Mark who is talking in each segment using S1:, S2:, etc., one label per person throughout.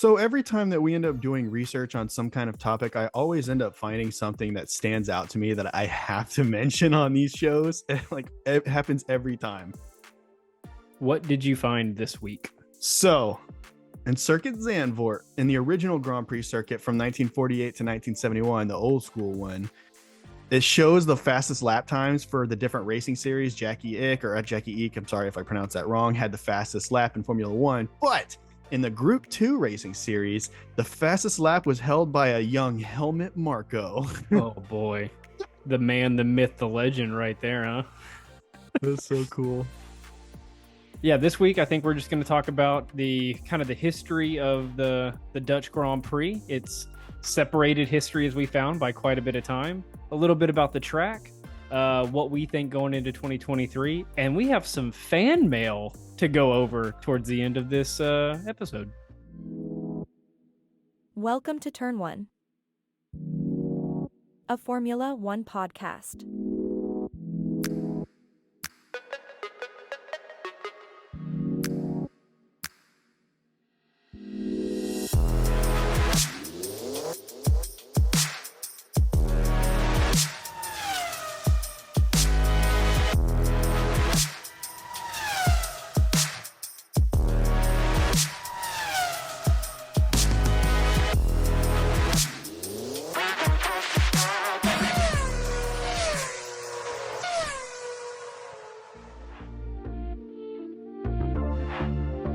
S1: So every time that we end up doing research on some kind of topic, I always end up finding something that stands out to me that I have to mention on these shows. Like it happens every time.
S2: What did you find this week?
S1: So in Circuit Zandvoort, in the original Grand Prix circuit from 1948 to 1971, the old school one, it shows the fastest lap times for the different racing series. Jackie Eek, I'm sorry if I pronounced that wrong, had the fastest lap in Formula One. But in the Group 2 racing series, the fastest lap was held by a young Helmut Marko.
S2: Oh, boy. The man, the myth, the legend right there, huh?
S1: That's so cool.
S2: Yeah, this week I think we're just going to talk about the history of the Dutch Grand Prix. It's separated history, as we found, by quite a bit of time. A little bit about the track, what we think going into 2023, and we have some fan mail to go over towards the end of this episode.
S3: Welcome to Turn 1, a Formula One podcast.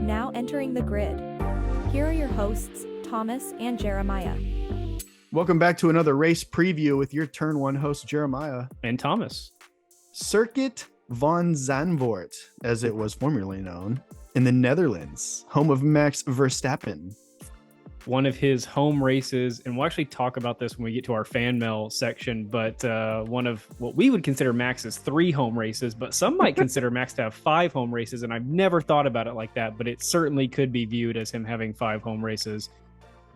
S3: Now entering the grid. Here are your hosts, Thomas and Jeremiah.
S1: Welcome back to another race preview with your Turn 1 host, Jeremiah.
S2: And Thomas.
S1: Circuit van Zandvoort, as it was formerly known, in the Netherlands, home of Max Verstappen.
S2: One of his home races, and we'll actually talk about this when we get to our fan mail section, but one of what we would consider Max's 3 home races, but some might consider Max to have 5 home races, and I've never thought about it like that, but it certainly could be viewed as him having 5 home races.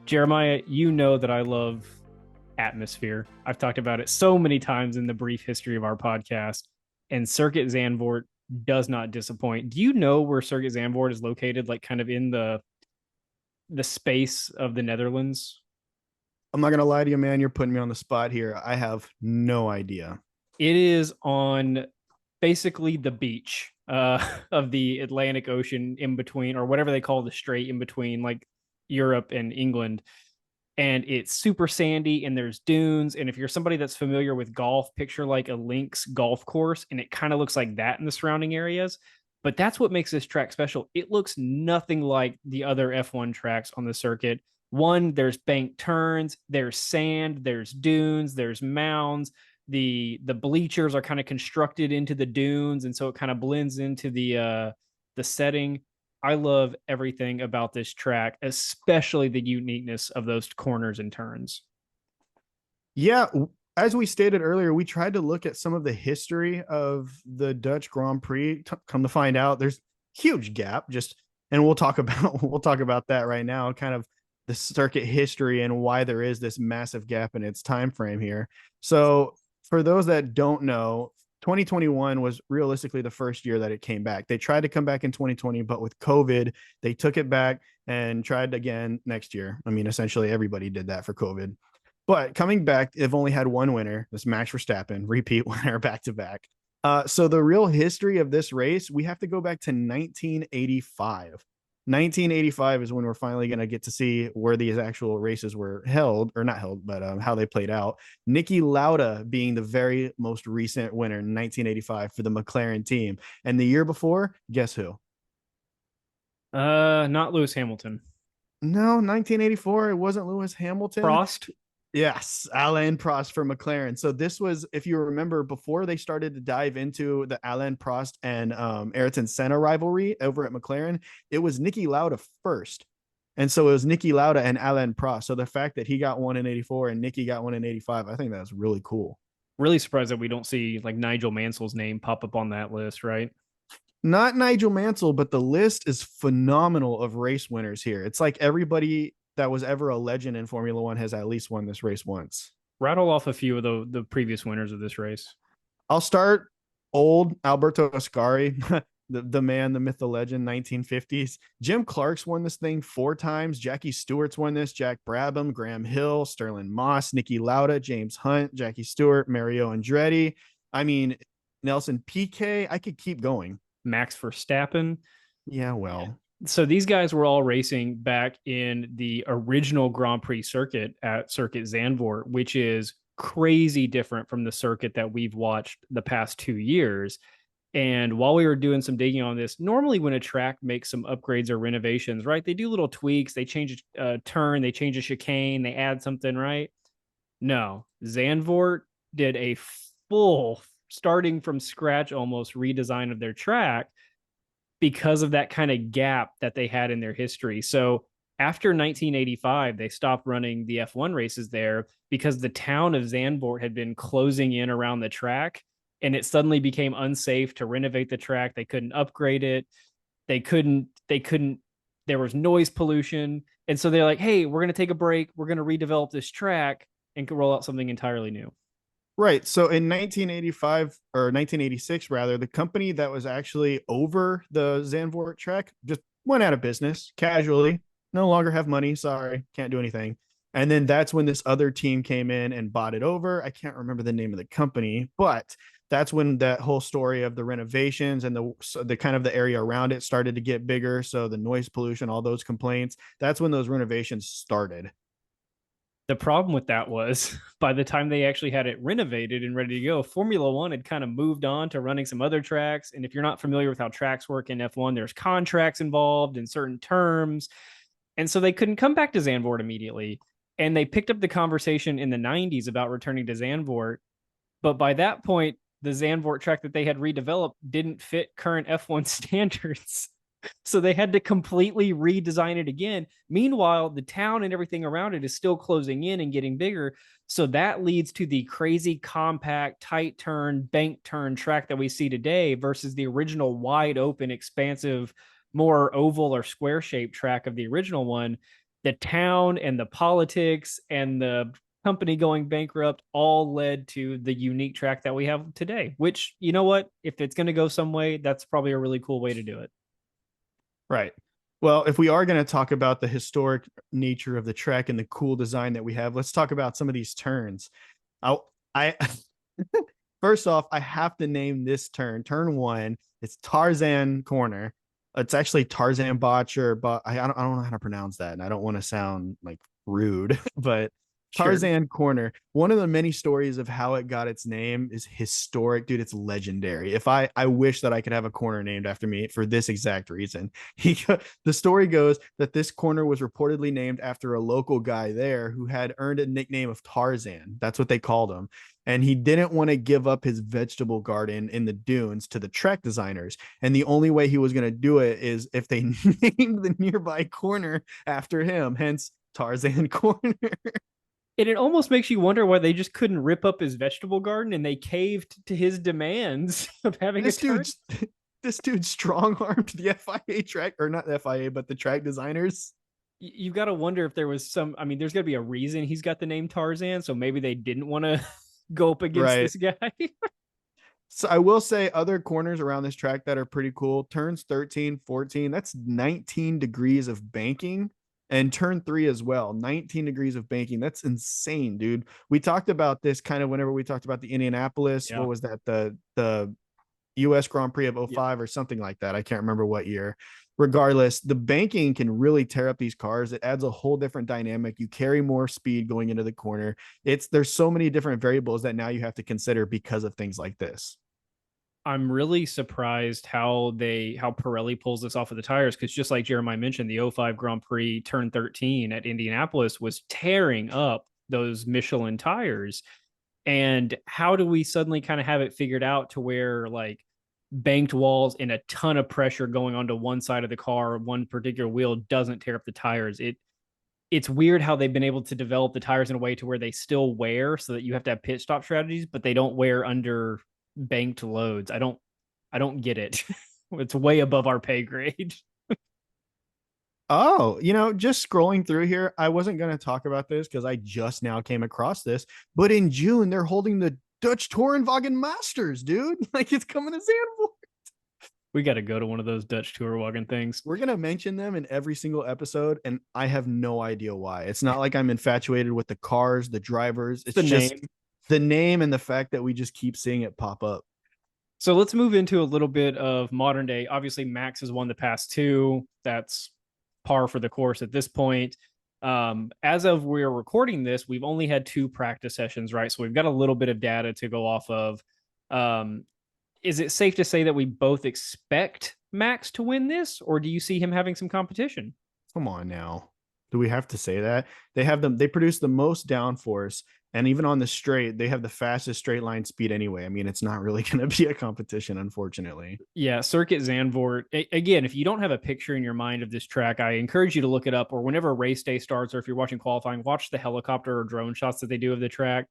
S2: Jeremiah, you know that I love atmosphere. I've talked about it so many times in the brief history of our podcast, and Circuit Zandvoort does not disappoint. Do you know where Circuit Zandvoort is located, like kind of in the space of the Netherlands?
S1: I'm not going to lie to you, man. You're putting me on the spot here. I have no idea.
S2: It is on basically the beach of the Atlantic Ocean in between, or whatever they call the strait in between, like Europe and England. And it's super sandy and there's dunes. And if you're somebody that's familiar with golf, picture like a links golf course, and it kind of looks like that in the surrounding areas. But that's what makes this track special. It looks nothing like the other F1 tracks on the circuit. One, there's banked turns, there's sand, there's dunes, there's mounds. The bleachers are kind of constructed into the dunes, and so it kind of blends into the setting. I love everything about this track, especially the uniqueness of those corners and turns.
S1: Yeah, as we stated earlier, we tried to look at some of the history of the Dutch Grand Prix. Come to find out, there's huge gap. And we'll talk about that right now. Kind of the circuit history and why there is this massive gap in its time frame here. So, for those that don't know, 2021 was realistically the first year that it came back. They tried to come back in 2020, but with COVID, they took it back and tried again next year. I mean, essentially everybody did that for COVID. But coming back, they've only had one winner. This Max Verstappen, repeat winner back to back. So the real history of this race, we have to go back to 1985. 1985 is when we're finally going to get to see where these actual races were held, or not held, but how they played out. Niki Lauda being the very most recent winner in 1985 for the McLaren team. And the year before, guess who?
S2: Not Lewis Hamilton.
S1: No, 1984. It wasn't Lewis Hamilton.
S2: Prost.
S1: Yes, Alain Prost for McLaren. So this was, if you remember, before they started to dive into the Alain Prost and Ayrton Senna rivalry over at McLaren, it was Niki Lauda first. And so it was Niki Lauda and Alain Prost. So the fact that he got one in 84 and Niki got one in 85, I think that's really cool.
S2: Really surprised that we don't see like Nigel Mansell's name pop up on that list, right?
S1: Not Nigel Mansell, but the list is phenomenal of race winners here. It's like everybody that was ever a legend in Formula One has at least won this race once.
S2: Rattle off a few of the previous winners of this race.
S1: I'll start old Alberto Ascari. the man, the myth, the legend, 1950s. Jim Clark's won this thing 4 times. Jackie Stewart's won this. Jack Brabham, Graham Hill, Sterling Moss, Nicky Lauda, James Hunt, Jackie Stewart, Mario Andretti. I mean, Nelson Piquet. I could keep going.
S2: Max Verstappen.
S1: Yeah, well.
S2: So these guys were all racing back in the original Grand Prix circuit at Circuit Zandvoort, which is crazy different from the circuit that we've watched the past 2 years. And while we were doing some digging on this, normally when a track makes some upgrades or renovations, right, they do little tweaks, they change a turn, they change a chicane, they add something, right? No, Zandvoort did a full, starting from scratch almost, redesign of their track because of that kind of gap that they had in their history. So after 1985, they stopped running the F1 races there because the town of Zandvoort had been closing in around the track, and it suddenly became unsafe to renovate the track. They couldn't upgrade it. They couldn't, there was noise pollution. And so they're like, hey, we're going to take a break. We're going to redevelop this track and roll out something entirely new.
S1: Right. So in 1985 or 1986, rather, the company that was actually over the Zandvoort track just went out of business casually. No longer have money. Sorry, can't do anything. And then that's when this other team came in and bought it over. I can't remember the name of the company, but that's when that whole story of the renovations and the kind of the area around it started to get bigger. So the noise pollution, all those complaints, that's when those renovations started.
S2: The problem with that was by the time they actually had it renovated and ready to go, Formula One had kind of moved on to running some other tracks. And if you're not familiar with how tracks work in F1, there's contracts involved in certain terms. And so they couldn't come back to Zandvoort immediately. And they picked up the conversation in the 90s about returning to Zandvoort. But by that point, the Zandvoort track that they had redeveloped didn't fit current F1 standards. So they had to completely redesign it again. Meanwhile, the town and everything around it is still closing in and getting bigger. So that leads to the crazy compact, tight turn, bank turn track that we see today versus the original wide open, expansive, more oval or square shaped track of the original one. The town and the politics and the company going bankrupt all led to the unique track that we have today, which, you know what, if it's going to go some way, that's probably a really cool way to do it.
S1: Right. Well, if we are going to talk about the historic nature of the track and the cool design that we have, let's talk about some of these turns. I first off, I have to name this turn 1. It's Tarzan corner. It's actually Tarzan Botcher, but I don't know how to pronounce that, and I don't want to sound like rude, but Tarzan corner. One of the many stories of how it got its name is historic, dude. It's legendary. If I wish that I could have a corner named after me for this exact reason. The story goes that this corner was reportedly named after a local guy there who had earned a nickname of Tarzan. That's what they called him. And he didn't want to give up his vegetable garden in the dunes to the track designers. And the only way he was going to do it is if they named the nearby corner after him, hence Tarzan corner.
S2: And it almost makes you wonder why they just couldn't rip up his vegetable garden and they caved to his demands of having
S1: this dude strong-armed the FIA track, or not the FIA, but the track designers.
S2: You've got to wonder if there was some, I mean, there's got to be a reason he's got the name Tarzan, so maybe they didn't want to go up against this guy.
S1: So I will say other corners around this track that are pretty cool. Turns 13, 14, that's 19 degrees of banking. And turn 3 as well, 19 degrees of banking. That's insane, dude. We talked about this kind of whenever we talked about the Indianapolis. Yeah. What was that? The US Grand Prix of 05 or something like that. I can't remember what year. Regardless, the banking can really tear up these cars. It adds a whole different dynamic. You carry more speed going into the corner. There's so many different variables that now you have to consider because of things like this.
S2: I'm really surprised how Pirelli pulls this off of the tires, because just like Jeremiah mentioned, the 05 Grand Prix turn 13 at Indianapolis was tearing up those Michelin tires. And how do we suddenly kind of have it figured out to where like banked walls and a ton of pressure going onto one side of the car, one particular wheel doesn't tear up the tires? It's weird how they've been able to develop the tires in a way to where they still wear, so that you have to have pit stop strategies, but they don't wear under banked loads. I don't get it. It's way above our pay grade.
S1: Oh, just scrolling through here, I wasn't going to talk about this because I just now came across this, but in June they're holding the Dutch Tourenwagen Masters, dude. Like, it's coming to Zandvoort.
S2: We got to go to one of those Dutch tour wagon things.
S1: We're going to mention them in every single episode, and I have no idea why. It's not like I'm infatuated with the cars, the drivers. It's
S2: The
S1: just
S2: name.
S1: the name and the fact that we just keep seeing it pop up.
S2: So let's move into a little bit of modern day. Obviously, Max has won the past two. That's par for the course at this point. As of we're recording this, we've only had 2 practice sessions, right? So we've got a little bit of data to go off of. Is it safe to say that we both expect Max to win this, or do you see him having some competition?
S1: Come on now. Do we have to say that? They produce the most downforce, and even on the straight, they have the fastest straight line speed anyway. I mean, it's not really going to be a competition, unfortunately.
S2: Yeah, Circuit Zandvoort. Again, if you don't have a picture in your mind of this track, I encourage you to look it up, or whenever race day starts, or if you're watching qualifying, watch the helicopter or drone shots that they do of the track.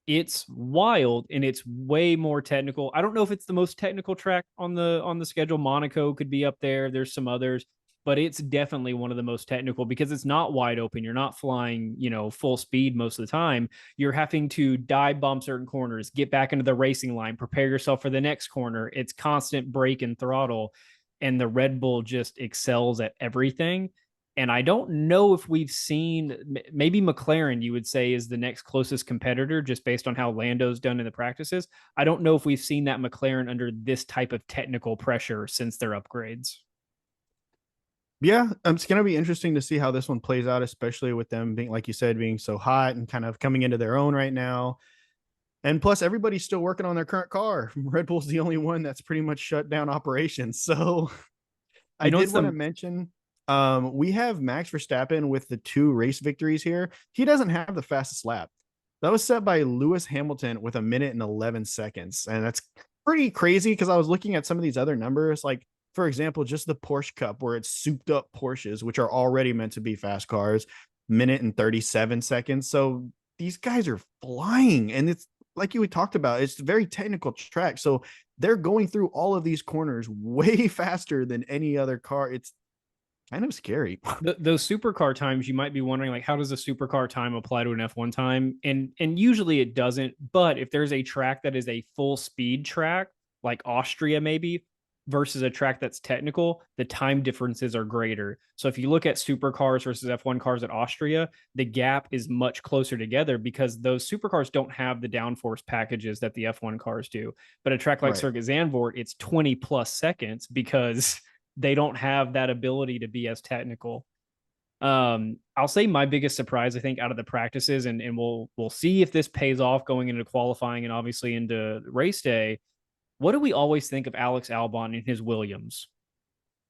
S2: It's wild and it's way more technical. I don't know if it's the most technical track on the schedule. Monaco could be up there. There's some others, but it's definitely one of the most technical because it's not wide open. You're not flying, full speed most of the time. You're having to dive bomb certain corners, get back into the racing line, prepare yourself for the next corner. It's constant brake and throttle, and the Red Bull just excels at everything. And I don't know if we've seen, maybe McLaren, you would say, is the next closest competitor just based on how Lando's done in the practices. I don't know if we've seen that McLaren under this type of technical pressure since their upgrades.
S1: Yeah, it's going to be interesting to see how this one plays out, especially with them being, like you said, being so hot and kind of coming into their own right now. And plus, everybody's still working on their current car. Red Bull's the only one that's pretty much shut down operations. So I did want to mention we have Max Verstappen with the 2 race victories here. He doesn't have the fastest lap. That was set by Lewis Hamilton with 1 minute and 11 seconds. And that's pretty crazy because I was looking at some of these other numbers, like, for example, just the Porsche Cup, where it's souped up Porsches, which are already meant to be fast cars, 1 minute and 37 seconds. So these guys are flying. And it's like you talked about, it's a very technical track. So they're going through all of these corners way faster than any other car. It's kind of scary.
S2: Those supercar times, you might be wondering, like, how does a supercar time apply to an F1 time? And usually it doesn't. But if there's a track that is a full speed track, like Austria maybe, versus a track that's technical, the time differences are greater. So if you look at supercars versus F1 cars at Austria, the gap is much closer together because those supercars don't have the downforce packages that the F1 cars do. But a track like Circuit Zandvoort, it's 20 plus seconds because they don't have that ability to be as technical. I'll say my biggest surprise, I think, out of the practices, and we'll see if this pays off going into qualifying and obviously into race day. What do we always think of Alex Albon in his Williams?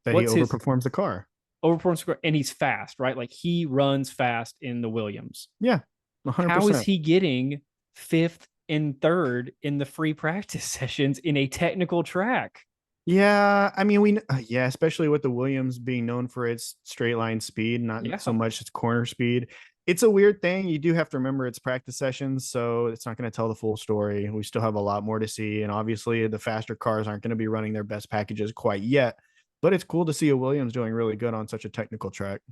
S1: That he overperforms the car.
S2: Overperforms the car, and he's fast, right? Like, he runs fast in the Williams.
S1: Yeah, 100%.
S2: How is he getting 5th and 3rd in the free practice sessions in a technical track?
S1: Yeah, I mean, especially with the Williams being known for its straight line speed, not so much its corner speed. It's a weird thing. You do have to remember it's practice sessions, so it's not going to tell the full story. We still have a lot more to see, and obviously the faster cars aren't going to be running their best packages quite yet, but it's cool to see a Williams doing really good on such a technical track.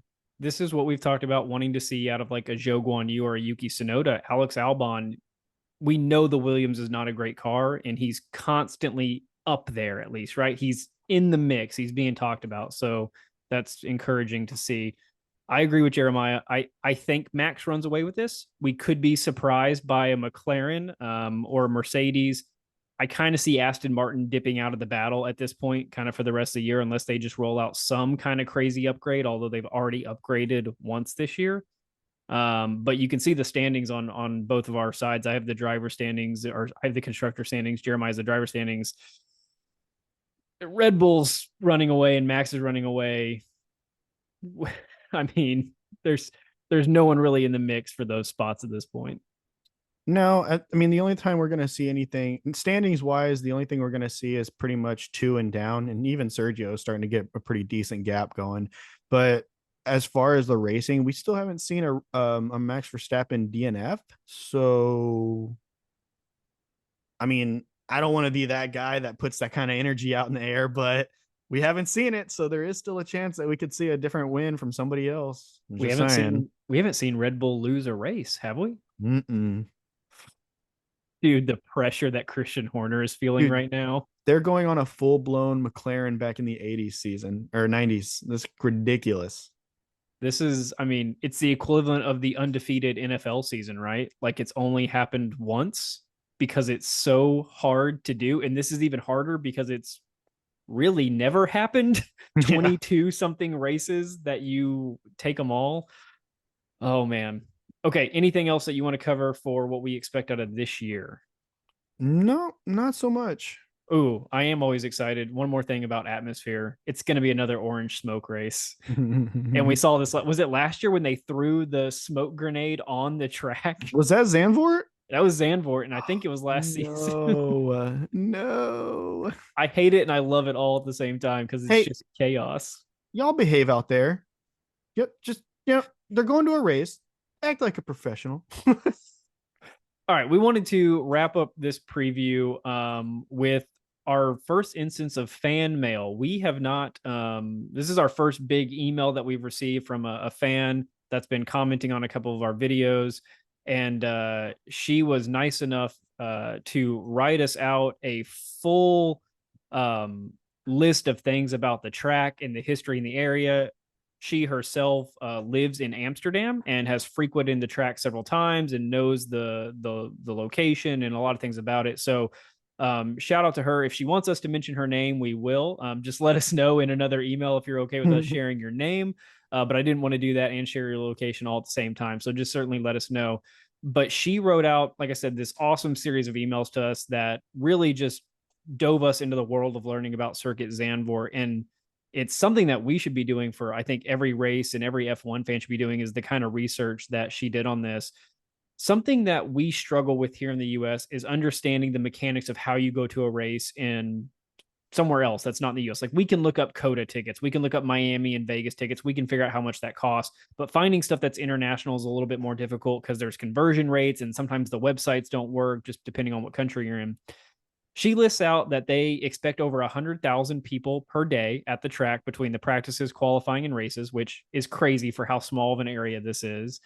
S2: This is what we've talked about wanting to see out of like a Zhou Guanyu or a Yuki Tsunoda. Alex Albon, we know the Williams is not a great car, and he's constantly up there, at least, right? He's in the mix. He's being talked about. So that's encouraging to see. I agree with Jeremiah. I think Max runs away with this. We could be surprised by a McLaren or a Mercedes. I kind of see Aston Martin dipping out of the battle at this point, kind of for the rest of the year, unless they just roll out some kind of crazy upgrade, although they've already upgraded once this year. But you can see the standings on both of our sides. I have the driver standings, or I have the constructor standings. Jeremiah has the driver standings. Red Bull's running away and Max is running away. I mean, there's no one really in the mix for those spots at this point.
S1: No, I mean, the only time we're going to see anything standings wise, the only thing we're going to see is pretty much 2 and down. And even Sergio is starting to get a pretty decent gap going. But as far as the racing, we still haven't seen a Max Verstappen DNF. So, I mean, I don't want to be that guy that puts that kind of energy out in the air, but we haven't seen it. So there is still a chance that we could see a different win from somebody else.
S2: We haven't seen Red Bull lose a race, have we?
S1: Mm-mm.
S2: Dude, the pressure that Christian Horner is feeling
S1: Dude,
S2: right now.
S1: they're going on a full-blown McLaren back in the 80s season or 90s. That's ridiculous.
S2: This is, I mean, it's the equivalent of the undefeated NFL season, right? Like it's only happened once because it's so hard to do. And this is even harder because it's really never happened.
S1: Yeah.
S2: 22 something races that you take them all. Oh, man. Okay. Anything else that you want to cover for what we expect out of this year?
S1: No, not so much.
S2: Oh, I am always excited. One more thing about atmosphere. It's going to be another orange smoke race. And we saw this. Was it last year when they threw the smoke grenade on the track?
S1: Was that Zandvoort?
S2: That was Zandvoort, and I think it was last season.
S1: No, no.
S2: I hate it and I love it all at the same time because it's
S1: Hey,
S2: just chaos.
S1: y'all behave out there. Yep, just they're going to a race. Act like a professional.
S2: All right, we wanted to wrap up this preview with our first instance of fan mail. We have not. This is our first big email that we've received from a fan that's been commenting on a couple of our videos, and she was nice enough to write us out a full list of things about the track and the history in the area. She herself lives in Amsterdam and has frequented the track several times and knows the location and a lot of things about it. So shout out to her. If she wants us to mention her name, we will. Just let us know in another email if you're okay with us sharing your name. But I didn't want to do that and share your location all at the same time. So just certainly let us know. But she wrote out, like I said, this awesome series of emails to us that really just dove us into the world of learning about Circuit Zandvoort. And it's something that we should be doing for, I think, every race, and every F1 fan should be doing is the kind of research that she did on this. Something that we struggle with here in the US is understanding the mechanics of how you go to a race in somewhere else that's not in the US. Like we can look up COTA tickets, we can look up Miami and Vegas tickets, we can figure out how much that costs, but finding stuff that's international is a little bit more difficult because there's conversion rates and sometimes the websites don't work just depending on what country you're in. She lists out that they expect over 100,000 people per day at the track between the practices, qualifying, and races, which is crazy for how small of an area this is.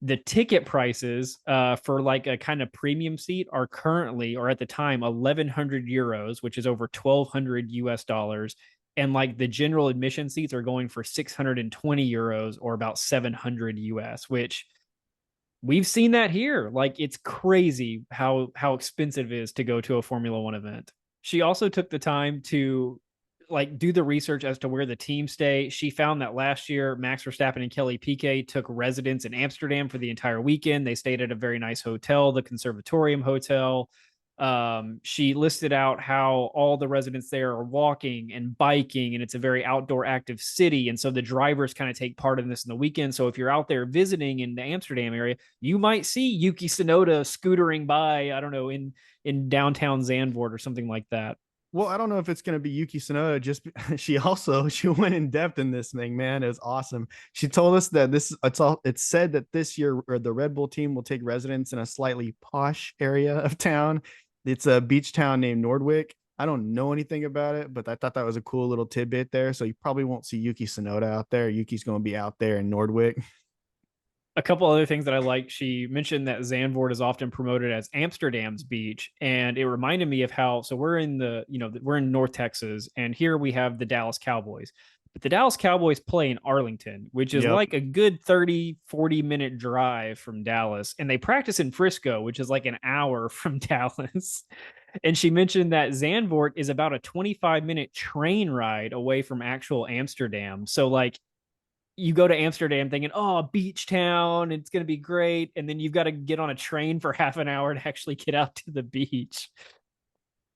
S2: The ticket prices for like a kind of premium seat are currently, or at the time, 1,100 euros, which is over 1,200 US dollars. And like the general admission seats are going for 620 euros or about 700 US, which we've seen that here. Like it's crazy how expensive it is to go to a Formula One event. She also took the time to like do the research as to where the teams stay. She found that last year Max Verstappen and Kelly Piquet took residence in Amsterdam for the entire weekend. They stayed at a very nice hotel, the Conservatorium Hotel. She listed out how all the residents there are walking and biking, and it's a very outdoor active city. And so the drivers kind of take part in this in the weekend. So if you're out there visiting in the Amsterdam area, you might see Yuki Tsunoda scootering by, I don't know, in downtown Zandvoort or something like that.
S1: Well, I don't know if it's going to be Yuki Tsunoda. Just she went in depth in this thing, man. It was awesome. She told us that it's said that this year or the Red Bull team will take residence in a slightly posh area of town. It's a beach town named Nordwick. I don't know anything about it, but I thought that was a cool little tidbit there. So you probably won't see Yuki Tsunoda out there. Yuki's going to be out there in Nordwick.
S2: A couple other things that I like. She mentioned that Zandvoort is often promoted as Amsterdam's beach, and it reminded me of how. So we're in we're in North Texas, and here we have the Dallas Cowboys. But the Dallas Cowboys play in Arlington, which is like a good 30-40 minute drive from Dallas, and they practice in Frisco, which is like an hour from Dallas. And she mentioned that Zandvoort is about a 25-minute train ride away from actual Amsterdam. So like you go to Amsterdam thinking, oh, beach town, it's going to be great. And then you've got to get on a train for half an hour to actually get out to the beach.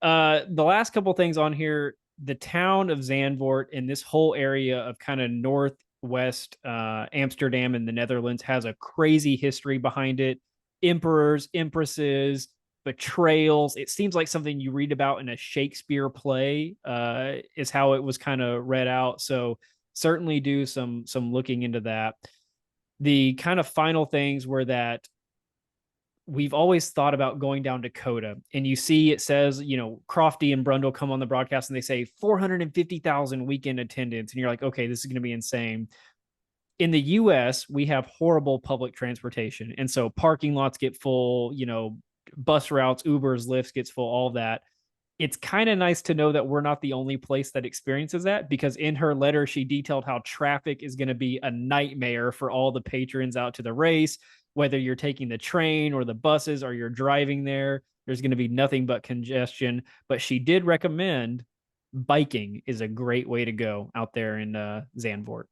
S2: The last couple things on here, the town of Zandvoort and this whole area of kind of northwest Amsterdam in the Netherlands has a crazy history behind it. Emperors, empresses, betrayals. It seems like something you read about in a Shakespeare play is how it was kind of read out. So certainly do some looking into that. The kind of final things were that we've always thought about going down to COTA, and you see it says, Crofty and Brundle come on the broadcast and they say 450,000 weekend attendance. And you're like, okay, this is going to be insane. In the US, we have horrible public transportation. And so parking lots get full, bus routes, Ubers, Lyfts gets full, all that. It's kind of nice to know that we're not the only place that experiences that, because in her letter, she detailed how traffic is going to be a nightmare for all the patrons out to the race, whether you're taking the train or the buses or you're driving there. There's going to be nothing but congestion. But she did recommend biking is a great way to go out there in Zandvoort.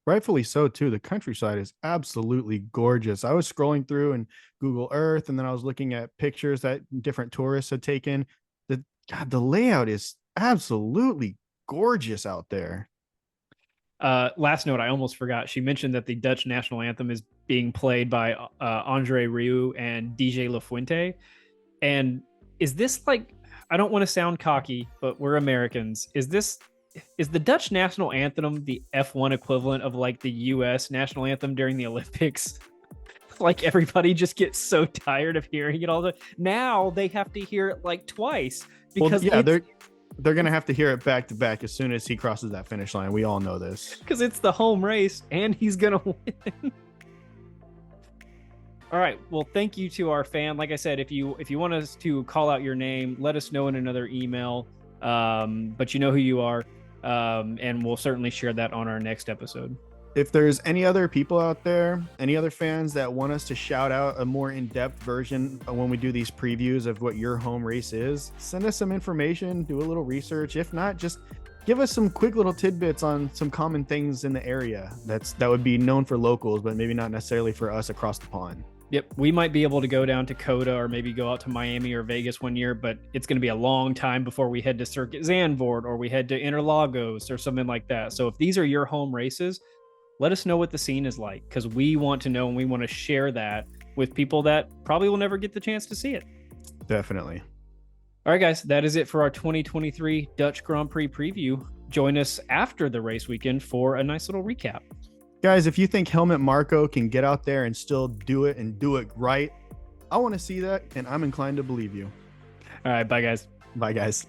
S1: Rightfully so too. The countryside is absolutely gorgeous. I was scrolling through in Google Earth, and then I was looking at pictures that different tourists had taken. The layout is absolutely gorgeous out there.
S2: Last note, I almost forgot. She mentioned that the Dutch national anthem is being played by Andre Rieu and DJ La Fuente. And is this like, I don't want to sound cocky, but we're Americans. Is the Dutch national anthem the F1 equivalent of like the US national anthem during the Olympics? Like everybody just gets so tired of hearing it all the now they have to hear it like twice because
S1: they're gonna have to hear it back to back as soon as he crosses that finish line. We all know this
S2: because it's the home race and he's gonna win. All right. Well, thank you to our fan. Like I said, if you want us to call out your name, let us know in another email. But you know who you are. And we'll certainly share that on our next episode.
S1: If there's any other people out there, any other fans that want us to shout out a more in-depth version when we do these previews of what your home race is, send us some information, do a little research. If not, just give us some quick little tidbits on some common things in the area that would be known for locals, but maybe not necessarily for us across the pond.
S2: Yep, we might be able to go down to Coda or maybe go out to Miami or Vegas one year, but it's going to be a long time before we head to Circuit Zandvoort or we head to Interlagos or something like that. So if these are your home races, let us know what the scene is like, because we want to know and we want to share that with people that probably will never get the chance to see it.
S1: Definitely.
S2: All right, guys, that is it for our 2023 Dutch Grand Prix preview. Join us after the race weekend for a nice little recap.
S1: Guys, if you think Helmut Marko can get out there and still do it and do it right, I want to see that, and I'm inclined to believe you.
S2: All right, bye, guys.
S1: Bye, guys.